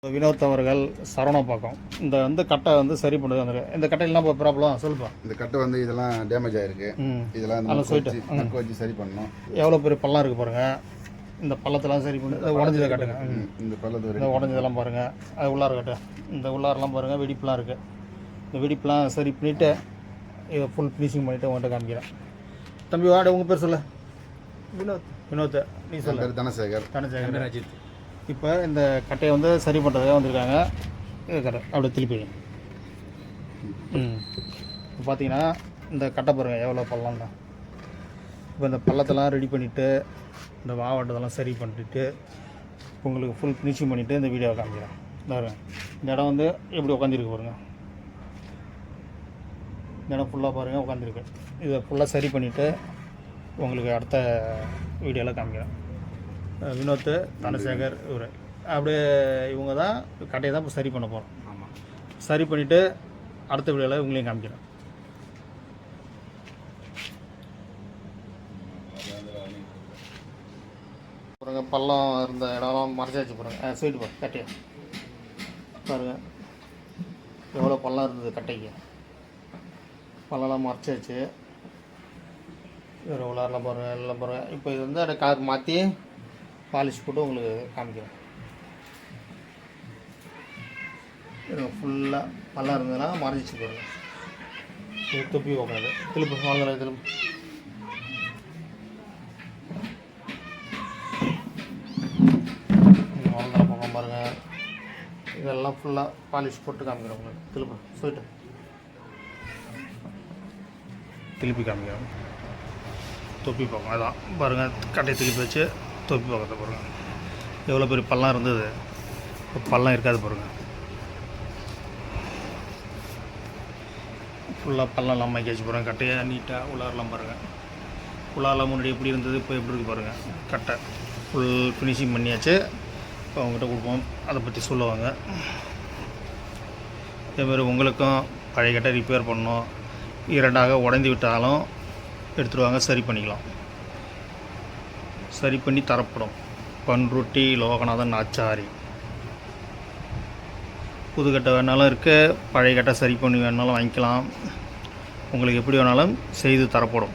வினோத் அவர்கள் சரவணப்பாக்கம் இந்த கட்டை சரி பண்ணுறது வந்துருக்கு. இந்த கட்டையில் என்ன ப்ராப்ளம் சொல்லுப்பா. இந்த கட்டை இதெல்லாம் டேமேஜ் ஆகிருக்கு. இதெல்லாம் நக்கு வச்சு சரி பண்ணணும். எவ்வளோ பெரிய பள்ளம் இருக்குது பாருங்கள். இந்த பள்ளத்தெல்லாம் சரி பண்ணி உடஞ்சதை காட்டுங்க. இந்த பள்ளத்தை இந்த உடஞ்சதெல்லாம் பாருங்கள். அது உள்ளார கட்டு. இந்த உள்ளாரெல்லாம் பாருங்கள், வெடிப்புலாம் இருக்குது. இந்த வெடிப்புலாம் சரி பண்ணிவிட்டு இதை ஃபுல் ஃபினிஷிங் பண்ணிவிட்டு உங்கள்கிட்ட காமிக்கிறேன். தம்பி வாட, உங்கள் பேர் சொல்லு. வினோத். நீ சொல்லு. தனசேகர். அஜித். இப்போ இந்த கட்டையை சரி பண்ணுறதுக்காக வந்திருக்காங்க. இது கட்டை அப்படியே திருப்பி. இப்போ பார்த்தீங்கன்னா இந்த கட்டை பாருங்கள் எவ்வளோ பள்ளம் தான். இப்போ இந்த பள்ளத்தெல்லாம் ரெடி பண்ணிவிட்டு இந்த மாவட்டத்தெல்லாம் சரி பண்ணிவிட்டு உங்களுக்கு ஃபுல் ஃபினிஷிங் பண்ணிவிட்டு இந்த வீடியோவை காமிக்கிறேன். பாருங்க, இந்த இடம் எப்படி உட்காந்துருக்கு பாருங்கள். இந்த இடம் ஃபுல்லாக பாருங்கள் உட்காந்துருக்கு. இதை ஃபுல்லாக சரி பண்ணிவிட்டு உங்களுக்கு அடுத்த வீடியோவில் காமிக்கிறேன். வினோத், தனசேகர் இவர் அப்படியே இவங்க தான் கட்டையை தான் இப்போ சரி பண்ண போகிறோம். ஆமாம், சரி பண்ணிவிட்டு அடுத்த வீடியோவில் உங்களையும் காமிக்கிறேன். பாருங்க, பள்ளம் இருந்த இடம்லாம் மறைச்சாச்சு பாருங்கள். ஸ்வீட்டு பாருங்க, கட்டையை பாருங்கள் எவ்வளோ பள்ளம் இருந்தது. கட்டைக்கு பள்ளம்லாம் மறைச்சாச்சு. வேறு உள்ளாரெலாம் பாருங்கள், எல்லாம் பாருங்கள். இப்போ இது அந்த கார் மாற்றி பாலிஷ் போட்டு உங்களுக்கு காமிக்கிறேன். ஃபுல்லாக பள்ளம் இருந்ததுன்னா மறைஞ்சிச்சு பாருங்கள். இது தொப்பி உட்காது. திருப்பி வாங்கல திரும்ப வாங்கல பக்கம் பாருங்கள். இதெல்லாம் ஃபுல்லாக பாலிஷ் போட்டு காமிக்கிறேன் உங்களுக்கு. திரும்ப சொல்லிட்டு திருப்பி காமிக்கிறேன். தொப்பி பக்கம் அதான் பாருங்கள். கட்டையை திருப்பி வச்சு தொப்பி பக்கத்தை பாருங்கள். எவ்வளோ பெரிய பள்ளம் இருந்தது, இப்போ பள்ளம் இருக்காது பாருங்கள். ஃபுல்லாக பள்ளம் இல்லாமல் மைக்காச்சு பாருங்கள். கட்டையை நீட்டாக உள்ளாரெலாம் பாருங்கள். உள்ளாரெலாம் முன்னாடி எப்படி இருந்தது, இப்போ எப்படி இருக்குது பாருங்கள். கட்டை ஃபுல் ஃபினிஷிங் பண்ணியாச்சு. இப்போ அவங்ககிட்ட கொடுப்போம், அதை பற்றி சொல்லுவாங்க. இதேமாதிரி உங்களுக்கும் பழைய கட்டை ரிப்பேர் பண்ணணும், இரண்டாக உடைந்து விட்டாலும் எடுத்துடுவாங்க, சரி பண்ணிக்கலாம். சரி பண்ணி தரப்படும். பன்ருட்டி லோகநாதன் ஆச்சாரி. புதுக்கட்டை வேணாலும் இருக்குது, பழைய கட்டை சரி பண்ணி வேணாலும் வாங்கிக்கலாம். உங்களுக்கு எப்படி வேணாலும் செய்து தரப்படும்.